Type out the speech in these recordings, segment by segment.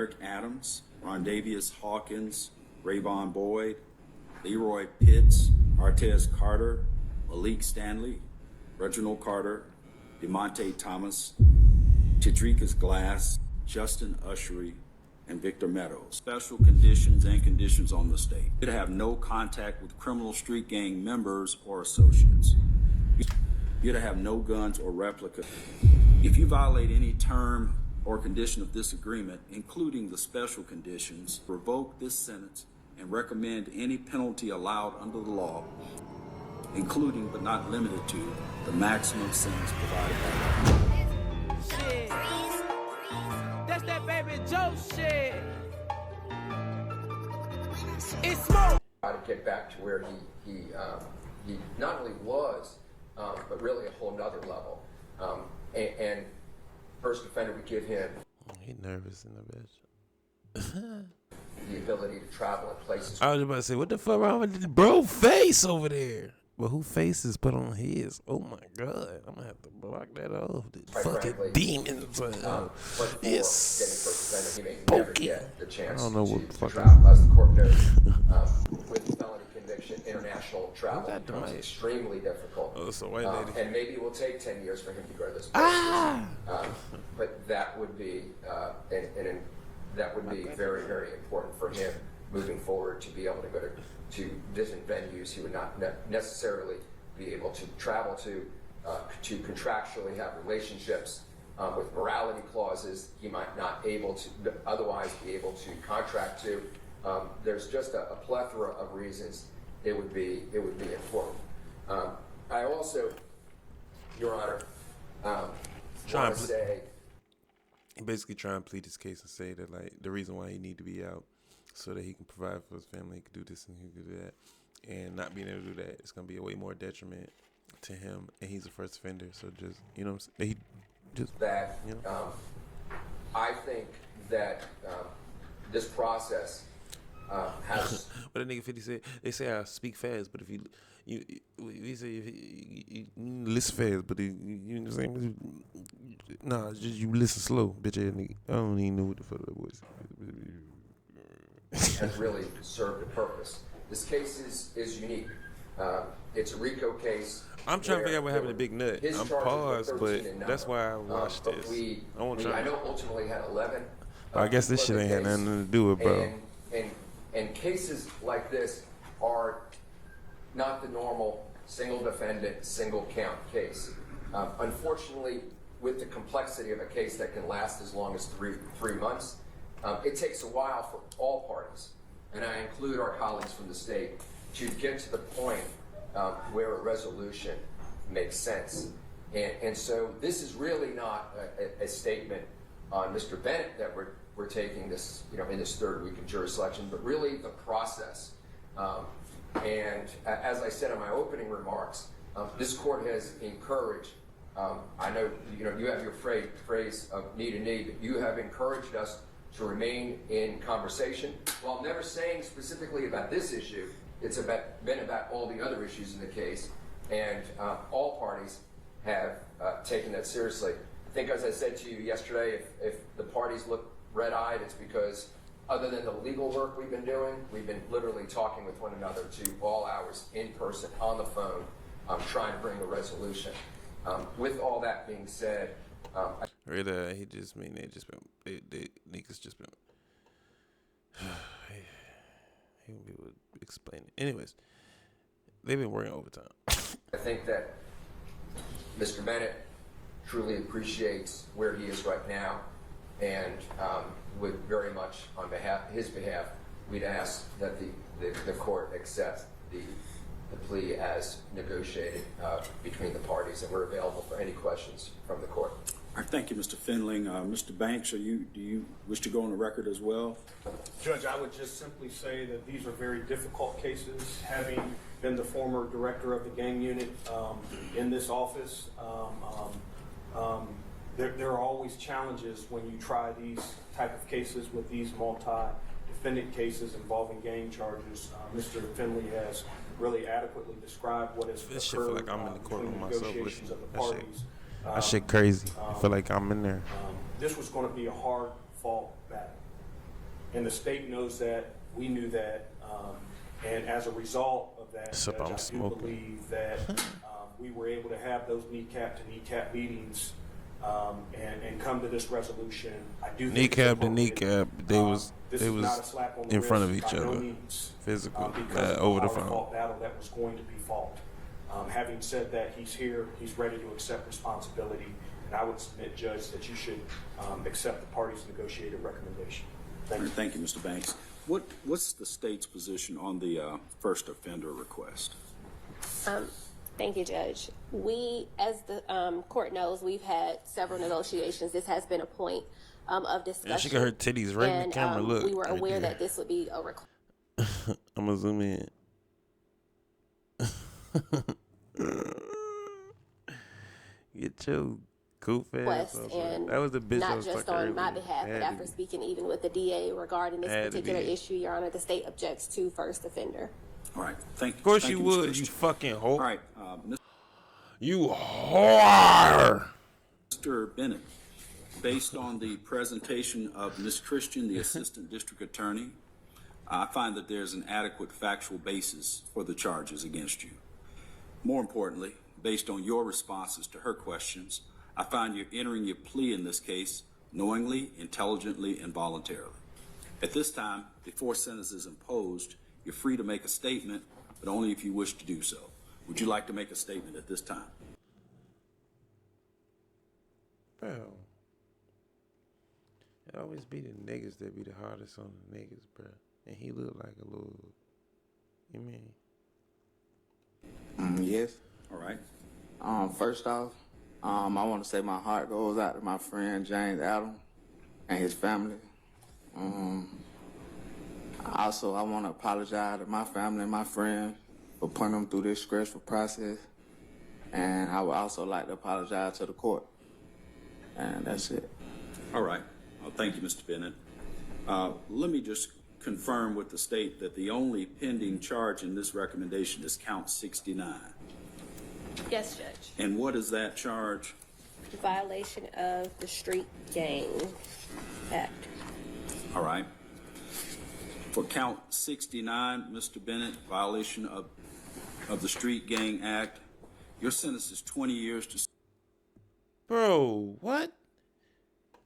Eric Adams, Rondavius Hawkins, Rayvon Boyd, Leroy Pitts, Artez Carter, Malik Stanley, Reginald Carter, DeMonte Thomas, Tidrikas Glass, Justin Ushery, and Victor Meadows. Special conditions and conditions on the state. You to have no contact with criminal street gang members or associates. You to have no guns or replicas. If you violate any term or condition of this agreement, including the special conditions, revoke this sentence and recommend any penalty allowed under the law, including but not limited to the maximum sentence provided by law. Shit. That's that baby Joe shit. It's smoke. Try to get back to where he not only was, but really a whole nother level. And first offender would give him. He nervous in the bitch. The ability to travel in places. I was about to say, what the fuck wrong with this bro face over there? But who face is put on his? Oh my god, I'm gonna have to block that off. The fucking frankly, demons. Yes. He may never get the chance I don't know what to fucking travel. As the court knows, with felony conviction, international travel that becomes device? extremely difficult. Oh, it's a white lady. And maybe it will take 10 years for him to go to those places. But that would be, that would be very, very important for him moving forward to be able to go to different venues he would not necessarily be able to travel to contractually have relationships with morality clauses he might not able to otherwise be able to contract to. There's just a plethora of reasons it would be important. I also, Your Honor, want to say. Basically try and plead his case and say that like the reason why he need to be out so that he can provide for his family, he can do this and he can do that, and not being able to do that, it's gonna be a way more detriment to him, and he's a first offender. So just you know what I'm saying, he just That you know. I think that this process has. But a nigga 50 said they say I speak fast, but if you say you listen fast, but you know what I'm saying? Nah, just you listen slow, bitch ass nigga. I don't even know what the fuck that was. Has really served a purpose. This case is unique. It's a RICO case. I'm trying to figure out what happened to Big Nut. I'm paused, but that's why I watched this. I know ultimately had 11. I guess this shit ain't had nothing to do with, bro. And cases like this are not the normal single defendant, single count case. Unfortunately, with the complexity of a case that can last as long as three months, it takes a while for all parties, and I include our colleagues from the state, to get to the point where a resolution makes sense. And so this is really not a statement on Mr. Bennett that we're taking this, in this third week of jury selection, but really the process. And as I said in my opening remarks, this court has encouraged, I know you have your phrase of knee to knee, but you have encouraged us to remain in conversation. While never saying specifically about this issue, it's been about all the other issues in the case, and all parties have taken that seriously. I think, as I said to you yesterday, if the parties look red-eyed, it's because other than the legal work we've been doing, we've been literally talking with one another to all hours, in person, on the phone, trying to bring a resolution. With all that being said, He just mean they niggas just been. He won't be able to explain it. Anyways, they've been working overtime. I think that Mr. Bennett truly appreciates where he is right now, and would very much, on his behalf, we'd ask that the court accept the plea as negotiated between the parties, and we're available for any questions from the court. All right, thank you, Mr. Findling. Mr. Banks, do you wish to go on the record as well? Judge, I would just simply say that these are very difficult cases. Having been the former director of the gang unit in this office, there are always challenges when you try these type of cases with these multi-defendant cases involving gang charges. Mr. Finley has really adequately described what has This shit feel like I'm in the courtroom myself. negotiations of the That shit. parties. That shit crazy. I feel like I'm in there. This was going to be a hard-fought battle. And the state knows that, we knew that, and as a result of that, Except Judge, I'm I do smoking. believe that we were able to have those kneecap to kneecap meetings and come to this resolution. I do think Kneecap it's to appropriate. kneecap, they was This they is not a was slap on the in front of wrist, each by no other, means, physical, because of over the hard phone. fought battle that was going to be fought. Having said that, he's here, he's ready to accept responsibility, and I would submit, Judge, that you should accept the party's negotiated recommendation. Thank you. Thank you, Mr. Banks. What's the state's position on the first offender request? Thank you, Judge. We, as the court knows, we've had several negotiations. This has been a point of discussion. Yeah, she got her titties right in the camera. Look, we were right aware there. that this would be a request. I'm gonna zoom in. Get your goof ass off. And That was the bitch I not was just fucking on my earlier. behalf, but Had after to be. speaking even with the DA regarding this Had to particular be. issue, Your Honor, the state objects to first offender. All right. Thank you. Of course Thank you Ms. would, Christian. you fucking whore. All right, You whore. Mr. Bennett, based on the presentation of Ms. Christian, the Assistant District Attorney, I find that there's an adequate factual basis for the charges against you. More importantly, based on your responses to her questions, I find you're entering your plea in this case knowingly, intelligently, and voluntarily. At this time, before sentence is imposed, you're free to make a statement, but only if you wish to do so. Would you like to make a statement at this time? Bro. It always be the niggas that be the hardest on the niggas, bro. And he look like a little, you mean? Yes. All right. First off, I want to say my heart goes out to my friend James Adam and his family. Also, I want to apologize to my family and my friends for putting them through this stressful process. And I would also like to apologize to the court. And that's it. All right. Thank you, Mr. Bennett. Let me just confirm with the state that the only pending charge in this recommendation is count 69. Yes, Judge. And what is that charge? Violation of the Street Gang Act. All right. For count 69, Mr. Bennett, violation of the Street Gang Act, your sentence is 20 years to... Bro, what?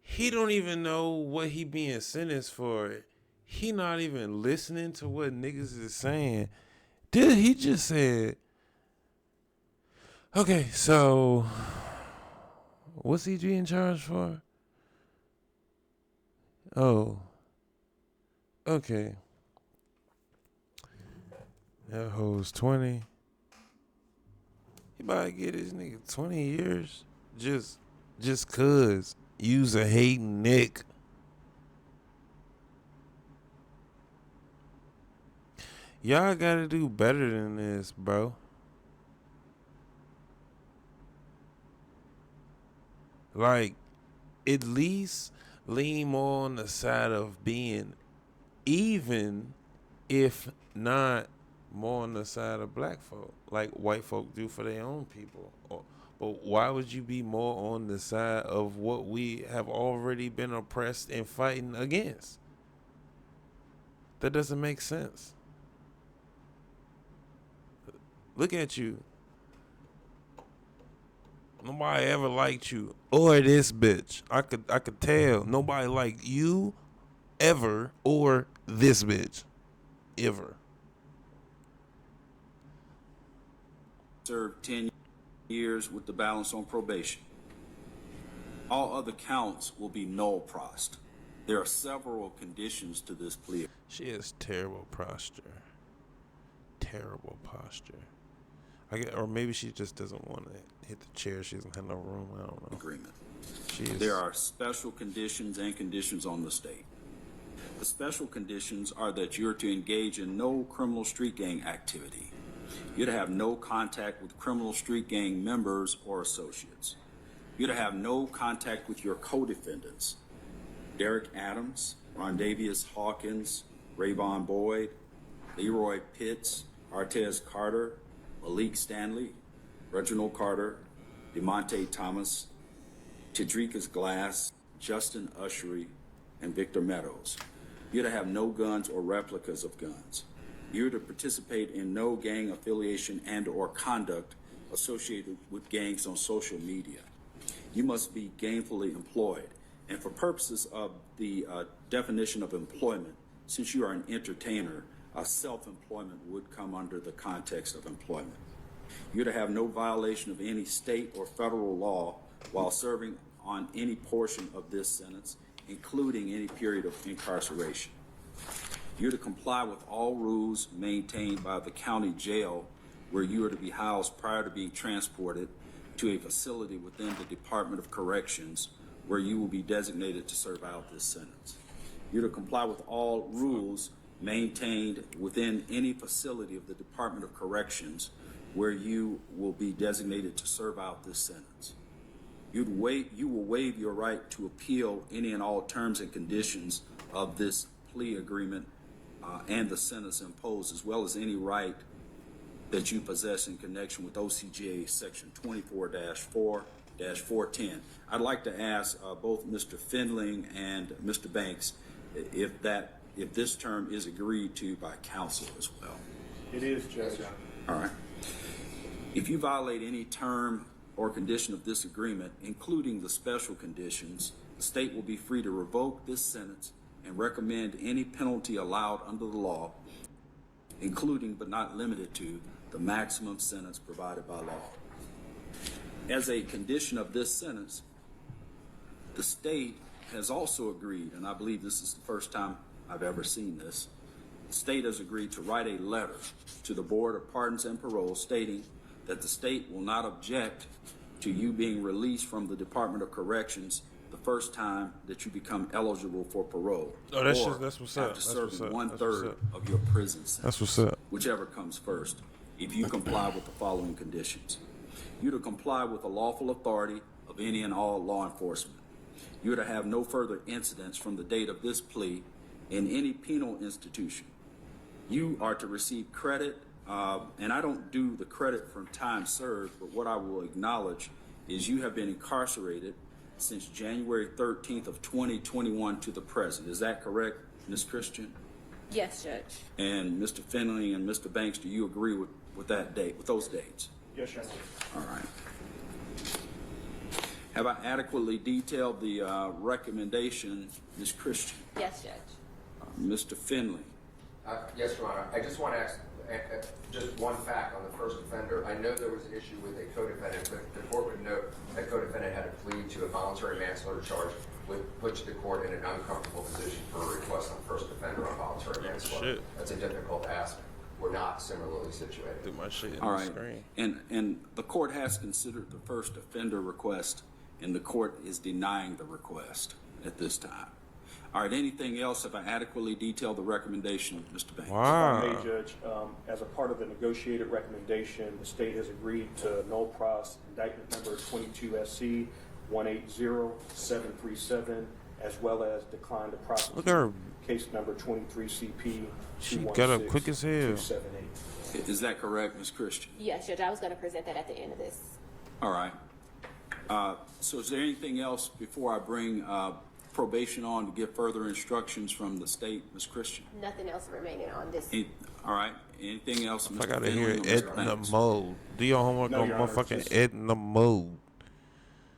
He don't even know what he being sentenced for. He not even listening to what niggas is saying. He just said, okay, so what's he being charged for? Oh, okay. That hoe's 20. He about to get his nigga 20 years just cause you's a hating Nick. Y'all gotta do better than this, bro. Like, at least lean more on the side of being even, if not more on the side of black folk, like white folk do for their own people. But why would you be more on the side of what we have already been oppressed and fighting against? That doesn't make sense. Look at you. Nobody ever liked you or this bitch. I could tell nobody liked you ever or this bitch ever. served 10 years with the balance on probation. All other counts will be null prost. There are several conditions to this plea. She has terrible posture. Terrible posture. Or maybe she just doesn't want to hit the chair. She doesn't have no room. I don't know. Agreement. She is, There are special conditions and conditions on the state. The special conditions are that you're to engage in no criminal street gang activity. You're to have no contact with criminal street gang members or associates. You're to have no contact with your co-defendants, Derek Adams, Rondavius Hawkins, Rayvon Boyd, Leroy Pitts, Artez Carter, Malik Stanley, Reginald Carter, DeMonte Thomas, Tidrikas Glass, Justin Ushery, and Victor Meadows. You're to have no guns or replicas of guns. You're to participate in no gang affiliation and or conduct associated with gangs on social media. You must be gainfully employed. And for purposes of the definition of employment, since you are an entertainer, self-employment would come under the context of employment. You're to have no violation of any state or federal law while serving on any portion of this sentence, including any period of incarceration. You're to comply with all rules maintained by the county jail where you are to be housed prior to being transported to a facility within the Department of Corrections where you will be designated to serve out this sentence. You're to comply with all rules maintained within any facility of the Department of Corrections where you will be designated to serve out this sentence. You will waive your right to appeal any and all terms and conditions of this plea agreement and the sentence imposed, as well as any right that you possess in connection with OCGA section 24-4-410. I'd like to ask both Mr. Findling and Mr. Banks if this term is agreed to by counsel as well. It is, Judge. All right. If you violate any term or condition of this agreement, including the special conditions, the state will be free to revoke this sentence and recommend any penalty allowed under the law, including but not limited to the maximum sentence provided by law. As a condition of this sentence, the state has also agreed, and I believe this is the first time I've ever seen this, the state has agreed to write a letter to the Board of Pardons and Parole stating that the state will not object to you being released from the Department of Corrections the first time that you become eligible for parole. Oh, that's what's up. After serving 1/3 of your prison sentence. That's what's up. Whichever comes first, if you comply with the following conditions. You're to comply with the lawful authority of any and all law enforcement. You're to have no further incidents from the date of this plea in any penal institution. You are to receive credit, and I don't do the credit from time served, but what I will acknowledge is you have been incarcerated since January 13th of 2021 to the present. Is that correct, Ms. Christian? Yes, Judge. And Mr. Findling and Mr. Banks, do you agree with that date, with those dates? Yes, Your Honor. All right. Have I adequately detailed the recommendation, Ms. Christian? Yes, Judge. Mr. Findling? Yes, Your Honor. I just want to ask just one fact on the first offender. I know there was an issue with a co-defendant, but the court would note that co-defendant had to plead to a voluntary manslaughter charge, which the court in an uncomfortable position for a request on first offender on voluntary manslaughter. Shit. That's a difficult ask. We're not similarly situated. Do my shit in All the right. screen. And the court has considered the first offender request, and the court is denying the request at this time. All right, anything else? Have I adequately detailed the recommendation, Mr. Banks? Wow. If I may, Judge, as a part of the negotiated recommendation, the state has agreed to null pros indictment number 22 SC 180737, as well as decline to prosecute Look at her. case number 23 CP She got up quick as hell. 278. Is that correct, Ms. Christian? Yes, Judge. I was going to present that at the end of this. All right. So is there anything else before I bring probation on to give further instructions from the state, Ms. Christian? Nothing else remaining on this. All right. Anything else, Mr. I gotta Findling hear or Mr. Edna Banks? Mode. Do your homework No, on Your Honor, motherfucking just- Edna Mode.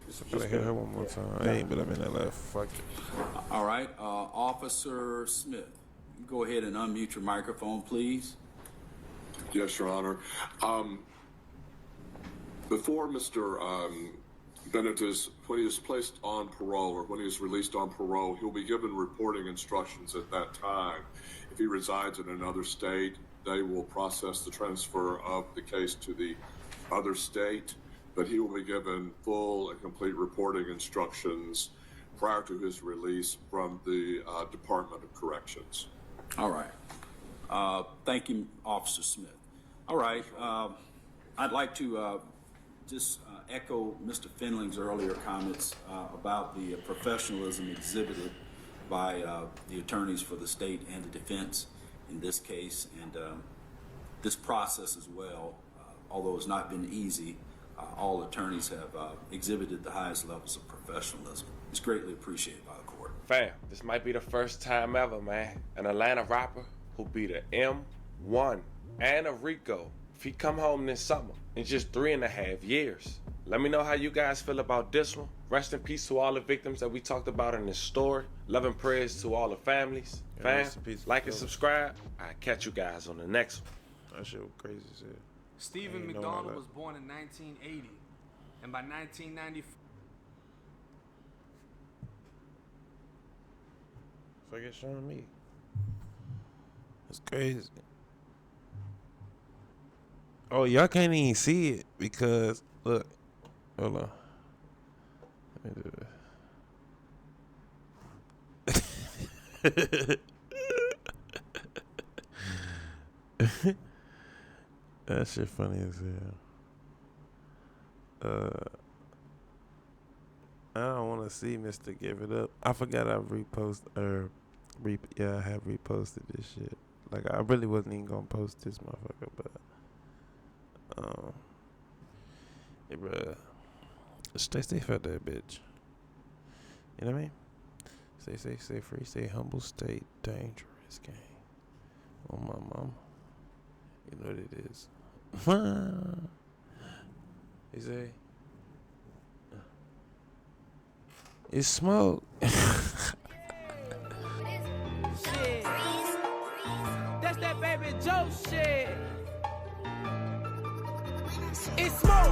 Just I gotta hear her one more yeah. time. I ain't been up in that left. Fuck it. All right. Officer Smith, you go ahead and unmute your microphone, please. Yes, Your Honor. Before Mr. Bennett when he is placed on parole or when he is released on parole, he'll be given reporting instructions at that time. If he resides in another state, they will process the transfer of the case to the other state, but he will be given full and complete reporting instructions prior to his release from the Department of Corrections. All right. Thank you, Officer Smith. All right. I'd like to just echo Mr. Findling's earlier comments about the professionalism exhibited by the attorneys for the state and the defense in this case, and this process as well. Although it's not been easy, all attorneys have exhibited the highest levels of professionalism. It's greatly appreciated by the court. Fam, this might be the first time ever, man. An Atlanta rapper who beat a M1 and a Rico. If he come home this summer in just 3.5 years. Let me know how you guys feel about this one. Rest in peace to all the victims that we talked about in this story. Love and prayers to all the families. Fam, like and subscribe. I'll catch you guys on the next one. That shit was crazy as hell. Stephen McDonald was born in 1980, and by 1994. Fuck it, showing me. That's crazy. Oh, y'all can't even see it because look. Hold on. Let me do this. That shit funny as hell. I don't want to see Mr. Give It Up. I forgot I I have reposted this shit. Like, I really wasn't even gonna post this motherfucker, but hey, bruh, stay safe out there, bitch. You know what I mean? Stay safe, stay free, stay humble, stay dangerous, gang. Oh my mama, you know what it is. He say, it's smoke. Shit. That's that baby Joe shit. It's smoke.